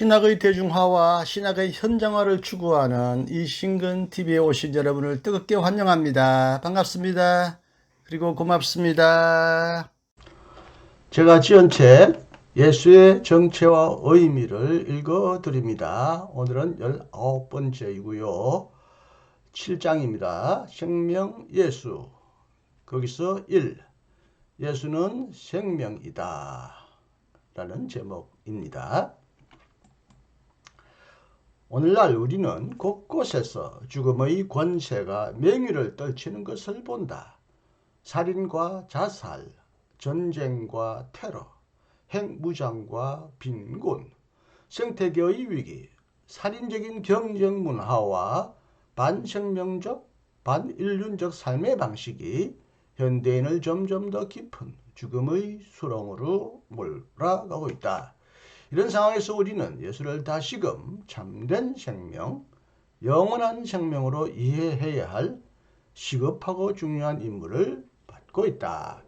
신학의 대중화와 신학의 현장화를 추구하는 이신근TV에 오신 여러분을 뜨겁게 환영합니다. 반갑습니다. 그리고 고맙습니다. 제가 지은 책 예수의 정체와 의미를 읽어드립니다. 오늘은 19번째이고요. 7장입니다. 생명 예수. 거기서 1. 예수는 생명이다. 라는 제목입니다. 오늘날 우리는 곳곳에서 죽음의 권세가 맹위를 떨치는 것을 본다. 살인과 자살, 전쟁과 테러, 핵무장과 빈곤, 생태계의 위기, 살인적인 경쟁 문화와 반생명적, 반인륜적 삶의 방식이 현대인을 점점 더 깊은 죽음의 수렁으로 몰아가고 있다. 이런 상황에서 우리는 예수를 다시금 참된 생명, 영원한 생명으로 이해해야 할 시급하고 중요한 임무를 받고 있다.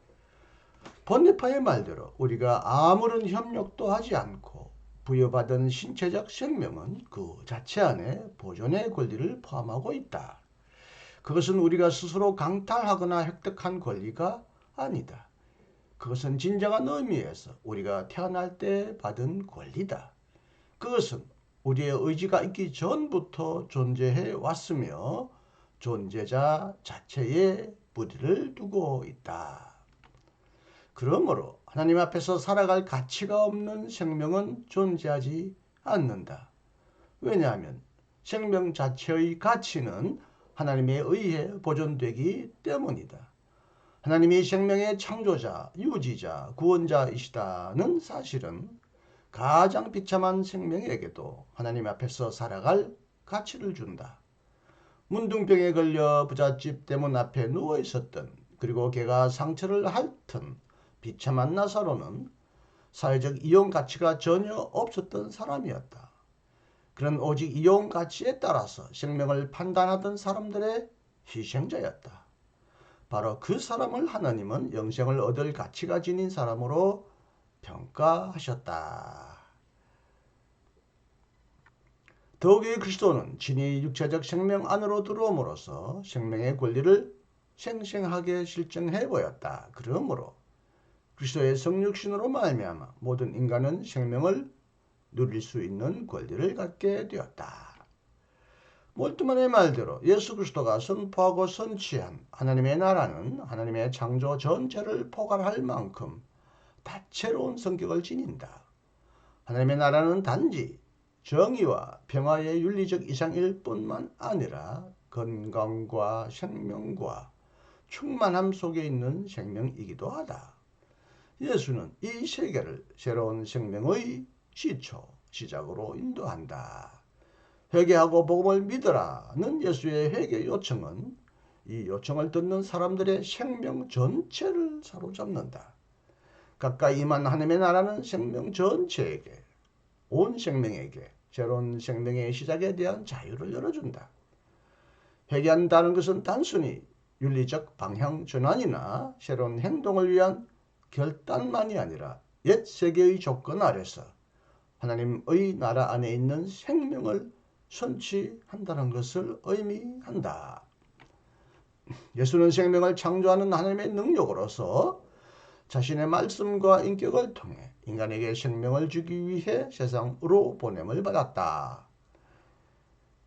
본네파의 말대로 우리가 아무런 협력도 하지 않고 부여받은 신체적 생명은 그 자체 안에 보존의 권리를 포함하고 있다. 그것은 우리가 스스로 강탈하거나 획득한 권리가 아니다. 그것은 진정한 의미에서 우리가 태어날 때 받은 권리다. 그것은 우리의 의지가 있기 전부터 존재해 왔으며 존재자 자체에 뿌리를 두고 있다. 그러므로 하나님 앞에서 살아갈 가치가 없는 생명은 존재하지 않는다. 왜냐하면 생명 자체의 가치는 하나님에 의해 보존되기 때문이다. 하나님이 생명의 창조자, 유지자, 구원자이시다는 사실은 가장 비참한 생명에게도 하나님 앞에서 살아갈 가치를 준다. 문둥병에 걸려 부잣집 대문 앞에 누워 있었던, 그리고 개가 상처를 핥은 비참한 나사로는 사회적 이용 가치가 전혀 없었던 사람이었다. 그는 오직 이용 가치에 따라서 생명을 판단하던 사람들의 희생자였다. 바로 그 사람을 하나님은 영생을 얻을 가치가 지닌 사람으로 평가하셨다. 더욱이 그리스도는 친히 육체적 생명 안으로 들어옴으로써 생명의 권리를 생생하게 실증해 보였다. 그러므로 그리스도의 성육신으로 말미암아 모든 인간은 생명을 누릴 수 있는 권리를 갖게 되었다. 몰트만의 말대로 예수 그리스도가 선포하고 선취한 하나님의 나라는 하나님의 창조 전체를 포괄할 만큼 다채로운 성격을 지닌다. 하나님의 나라는 단지 정의와 평화의 윤리적 이상일 뿐만 아니라 건강과 생명과 충만함 속에 있는 생명이기도 하다. 예수는 이 세계를 새로운 생명의 시작으로 인도한다. 회개하고 복음을 믿으라는 예수의 회개 요청은 이 요청을 듣는 사람들의 생명 전체를 사로잡는다. 가까이 임한 하나님의 나라는 생명 전체에게, 온 생명에게 새로운 생명의 시작에 대한 자유를 열어준다. 회개한다는 것은 단순히 윤리적 방향 전환이나 새로운 행동을 위한 결단만이 아니라 옛 세계의 조건 아래서 하나님의 나라 안에 있는 생명을 선취한다는 것을 의미한다. 예수는 생명을 창조하는 하나님의 능력으로서 자신의 말씀과 인격을 통해 인간에게 생명을 주기 위해 세상으로 보냄을 받았다.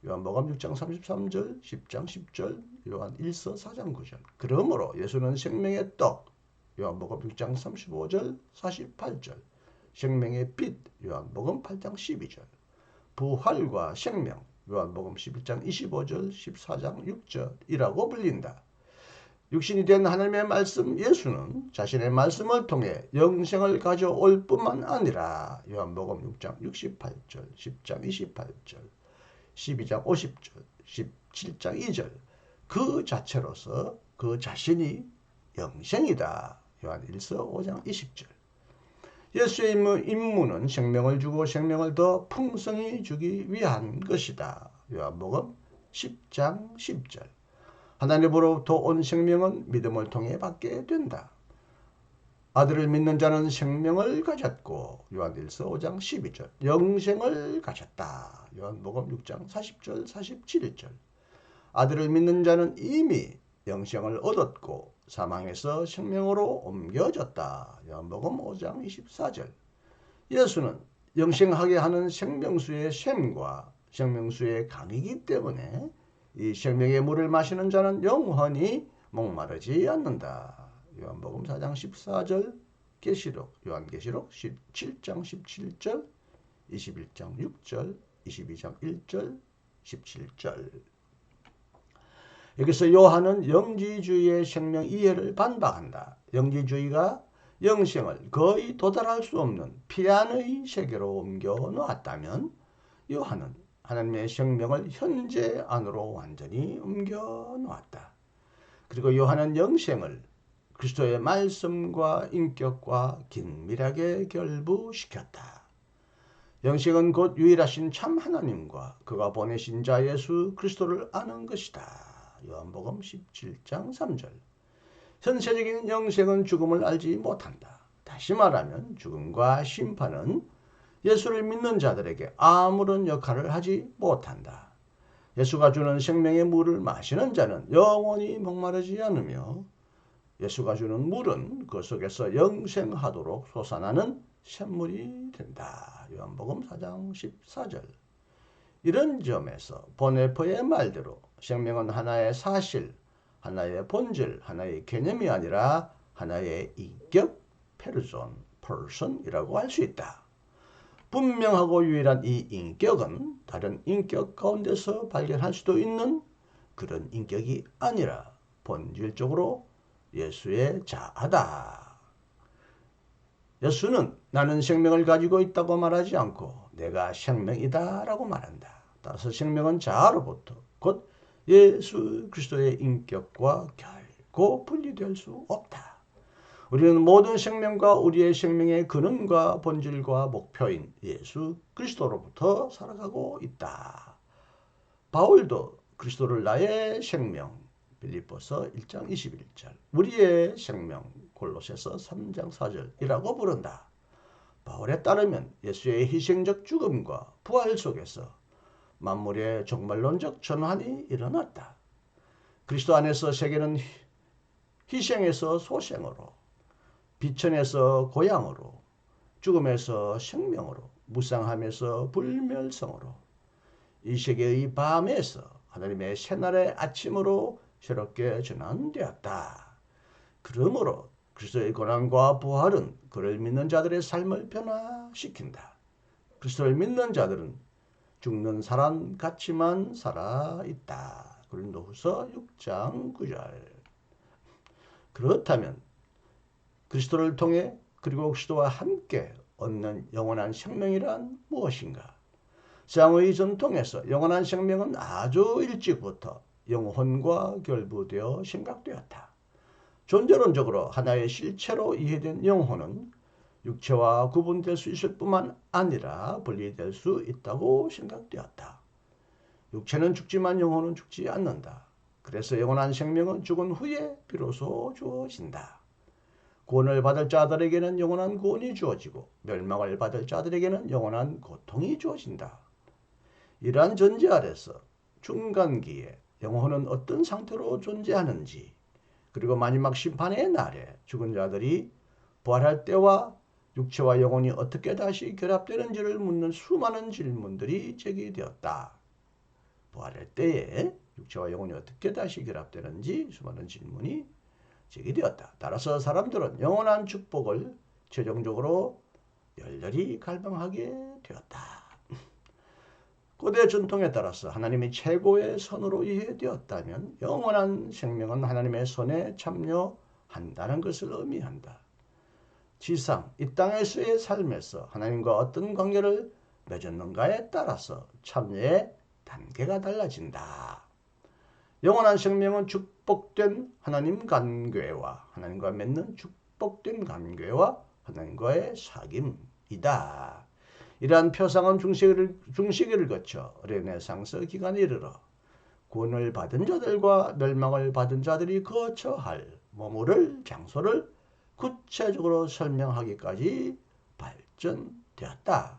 요한복음 6장 33절, 10장 10절, 요한 1서 4장 9절. 그러므로 예수는 생명의 떡, 요한복음 6장 35절, 48절, 생명의 빛, 요한복음 8장 12절, 부활과 생명, 요한복음 11장 25절, 14장 6절이라고 불린다. 육신이 된 하나님의 말씀 예수는 자신의 말씀을 통해 영생을 가져올 뿐만 아니라 요한복음 6장 68절, 10장 28절, 12장 50절, 17장 2절 그 자체로서 그 자신이 영생이다. 요한 1서 5장 20절. 예수의 임무는 생명을 주고 생명을 더 풍성히 주기 위한 것이다. 요한복음 10장 10절. 하나님으로부터 온 생명은 믿음을 통해 받게 된다. 아들을 믿는 자는 생명을 가졌고 요한일서 5장 12절 영생을 가졌다. 요한복음 6장 40절 47절 아들을 믿는 자는 이미 영생을 얻었고 사망에서 생명으로 옮겨졌다. 요한복음 5장 24절 예수는 영생하게 하는 생명수의 샘과 생명수의 강이기 때문에 이 생명의 물을 마시는 자는 영원히 목마르지 않는다. 요한복음 4장 14절 계시록 요한계시록 17장 17절 21장 6절 22장 1절 17절 여기서 요한은 영지주의의 생명 이해를 반박한다. 영지주의가 영생을 거의 도달할 수 없는 피안의 세계로 옮겨 놓았다면 요한은 하나님의 생명을 현재 안으로 완전히 옮겨 놓았다. 그리고 요한은 영생을 그리스도의 말씀과 인격과 긴밀하게 결부시켰다. 영생은 곧 유일하신 참 하나님과 그가 보내신 자 예수 그리스도를 아는 것이다. 요한복음 17장 3절 현세적인 영생은 죽음을 알지 못한다. 다시 말하면 죽음과 심판은 예수를 믿는 자들에게 아무런 역할을 하지 못한다. 예수가 주는 생명의 물을 마시는 자는 영원히 목마르지 않으며 예수가 주는 물은 그 속에서 영생하도록 솟아나는 샘물이 된다. 요한복음 4장 14절 이런 점에서 보네포의 말대로 생명은 하나의 사실, 하나의 본질, 하나의 개념이 아니라 하나의 인격, 페르손, person이라고 할 수 있다. 분명하고 유일한 이 인격은 다른 인격 가운데서 발견할 수도 있는 그런 인격이 아니라 본질적으로 예수의 자아다. 예수는 나는 생명을 가지고 있다고 말하지 않고 내가 생명이다 라고 말한다. 따라서 생명은 자아로부터 곧 예수 그리스도의 인격과 결코 분리될 수 없다. 우리는 모든 생명과 우리의 생명의 근원과 본질과 목표인 예수 그리스도로부터 살아가고 있다. 바울도 그리스도를 나의 생명 빌립보서 1장 21절 우리의 생명 골로새서 3장 4절이라고 부른다. 바울에 따르면 예수의 희생적 죽음과 부활 속에서 만물의 종말론적 전환이 일어났다. 그리스도 안에서 세계는 희생에서 소생으로 비천에서 고향으로 죽음에서 생명으로 무상함에서 불멸성으로 이 세계의 밤에서 하나님의 새날의 아침으로 새롭게 전환되었다. 그러므로 그리스도의 고난과 부활은 그를 믿는 자들의 삶을 변화시킨다. 그리스도를 믿는 자들은 죽는 사람 같이만 살아있다. 고린도후서 6장 9절 그렇다면 그리스도를 통해 그리고 그리스도와 함께 얻는 영원한 생명이란 무엇인가? 쌍의 전통에서 영원한 생명은 아주 일찍부터 영혼과 결부되어 생각되었다. 존재론적으로 하나의 실체로 이해된 영혼은 육체와 구분될 수 있을 뿐만 아니라 분리될 수 있다고 생각되었다. 육체는 죽지만 영혼은 죽지 않는다. 그래서 영원한 생명은 죽은 후에 비로소 주어진다. 구원을 받을 자들에게는 영원한 구원이 주어지고 멸망을 받을 자들에게는 영원한 고통이 주어진다. 이러한 전제 아래서 중간기에 영혼은 어떤 상태로 존재하는지 그리고 마지막 심판의 날에 죽은 자들이 부활할 때와 육체와 영혼이 어떻게 다시 결합되는지를 묻는 수많은 질문들이 제기되었다. 부활할 때에 육체와 영혼이 어떻게 다시 결합되는지 수많은 질문이 제기되었다. 따라서 사람들은 영원한 축복을 최종적으로 열렬히 갈망하게 되었다. 고대 전통에 따라서 하나님이 최고의 선으로 이해되었다면 영원한 생명은 하나님의 손에 참여한다는 것을 의미한다. 지상, 이 땅에서의 삶에서 하나님과 어떤 관계를 맺었는가에 따라서 참여의 단계가 달라진다. 영원한 생명은 축복된 하나님 관계와 하나님과 맺는 축복된 관계와 하나님과의 사귐이다. 이러한 표상은 중시기를 거쳐 르네상스 기간에 이르러 구원을 받은 자들과 멸망을 받은 자들이 거처할 머무를 장소를 구체적으로 설명하기까지 발전되었다.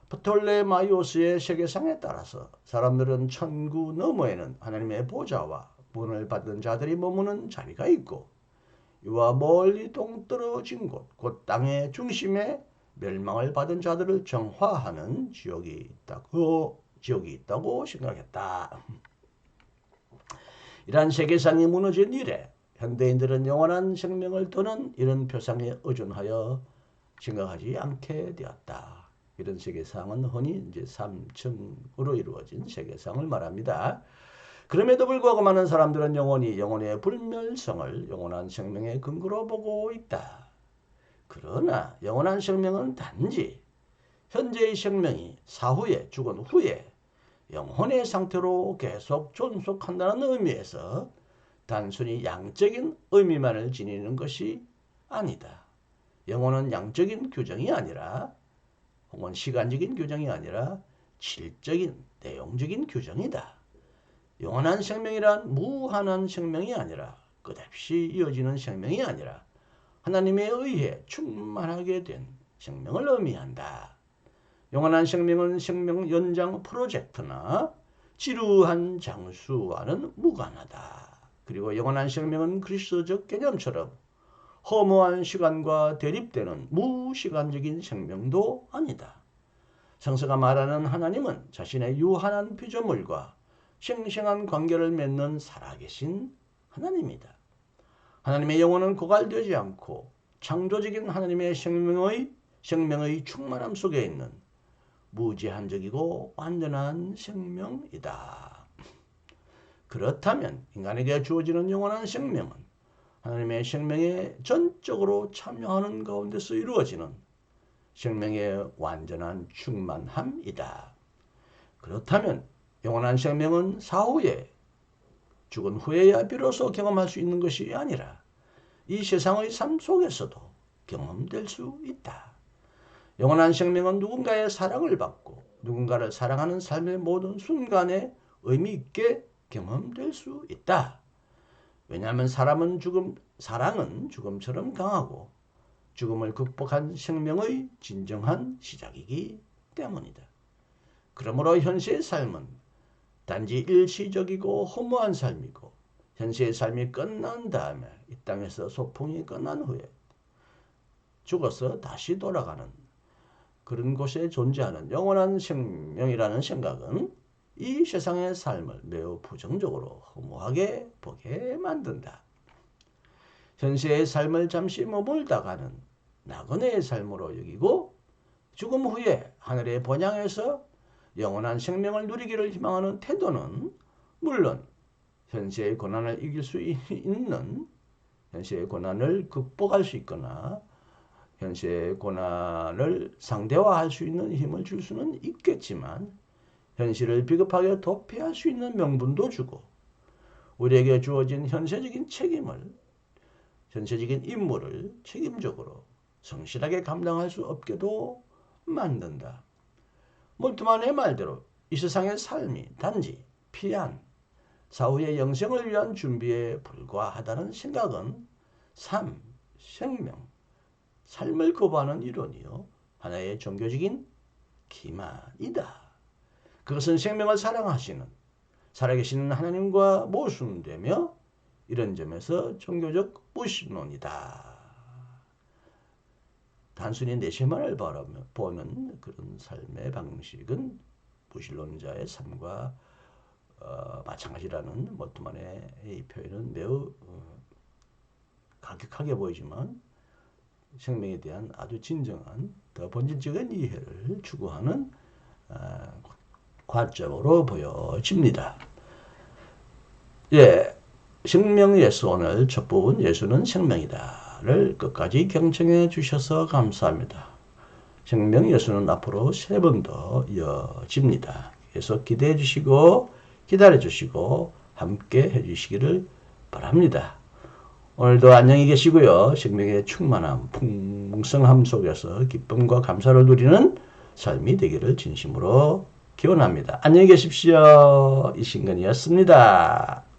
프톨레마이오스의 세계상에 따라서 사람들은 천구 너머에는 하나님의 보좌와 문을 받은 자들이 머무는 자리가 있고 이와 멀리 동떨어진 곳, 곧 땅의 중심에 멸망을 받은 자들을 정화하는 지옥이 있다고 생각했다. 이러한 세계상이 무너진 이래 현대인들은 영원한 생명을 떠는 이런 표상에 의존하여 생각하지 않게 되었다. 이런 세계상은 흔히 이제 3층으로 이루어진 세계상을 말합니다. 그럼에도 불구하고 많은 사람들은 영혼의 불멸성을 영원한 생명의 근거로 보고 있다. 그러나 영원한 생명은 단지 현재의 생명이 사후에 죽은 후에 영혼의 상태로 계속 존속한다는 의미에서 단순히 양적인 의미만을 지니는 것이 아니다. 영혼은 양적인 규정이 아니라 혹은 시간적인 규정이 아니라 질적인 내용적인 규정이다. 영원한 생명이란 무한한 생명이 아니라 끝없이 이어지는 생명이 아니라 하나님에 의해 충만하게 된 생명을 의미한다. 영원한 생명은 생명 연장 프로젝트나 지루한 장수와는 무관하다. 그리고 영원한 생명은 그리스도적 개념처럼 허무한 시간과 대립되는 무시간적인 생명도 아니다. 성서가 말하는 하나님은 자신의 유한한 피조물과 생생한 관계를 맺는 살아계신 하나님이다. 하나님의 영혼은 고갈되지 않고 창조적인 하나님의 생명의 충만함 속에 있는 무제한적이고 완전한 생명이다. 그렇다면 인간에게 주어지는 영원한 생명은 하나님의 생명에 전적으로 참여하는 가운데서 이루어지는 생명의 완전한 충만함이다. 그렇다면 영원한 생명은 사후에 죽은 후에야 비로소 경험할 수 있는 것이 아니라 이 세상의 삶 속에서도 경험될 수 있다. 영원한 생명은 누군가의 사랑을 받고 누군가를 사랑하는 삶의 모든 순간에 의미 있게 경험될 수 있다. 왜냐하면 사랑은 죽음처럼 강하고 죽음을 극복한 생명의 진정한 시작이기 때문이다. 그러므로 현세의 삶은 단지 일시적이고 허무한 삶이고 현세의 삶이 끝난 다음에 이 땅에서 소풍이 끝난 후에 죽어서 다시 돌아가는 그런 곳에 존재하는 영원한 생명이라는 생각은 이 세상의 삶을 매우 부정적으로 허무하게 보게 만든다. 현세의 삶을 잠시 머물다가는 나그네의 삶으로 여기고 죽음 후에 하늘의 본향에서 영원한 생명을 누리기를 희망하는 태도는 물론 현세의 고난을 이길 수 있는 현세의 고난을 극복할 수 있거나 현세의 고난을 상대화할 수 있는 힘을 줄 수는 있겠지만 현실을 비겁하게 도피할 수 있는 명분도 주고 우리에게 주어진 현세적인 임무를 책임적으로 성실하게 감당할 수 없게도 만든다. 몰트만의 말대로 이 세상의 삶이 단지 피한 사후의 영생을 위한 준비에 불과하다는 생각은 삶을 거부하는 이론이요 하나의 종교적인 기만이다. 그것은 생명을 사랑하시는 살아계시는 하나님과 모순되며 이런 점에서 종교적 무신론이다. 단순히 내세만을 보는 그런 삶의 방식은 무신론자의 삶과 마찬가지라는 몰트만의 이 표현은 매우 가격하게 보이지만 생명에 대한 아주 진정한 더 본질적인 이해를 추구하는 관점으로 보여집니다. 생명 예수 오늘 첫 부분 예수는 생명이다를 끝까지 경청해 주셔서 감사합니다. 생명 예수는 앞으로 3번 더 이어집니다. 계속 기대해 주시고 기다려 주시고 함께 해 주시기를 바랍니다. 오늘도 안녕히 계시고요. 생명의 충만함, 풍성함 속에서 기쁨과 감사를 누리는 삶이 되기를 진심으로 기원합니다. 안녕히 계십시오. 이신근이었습니다.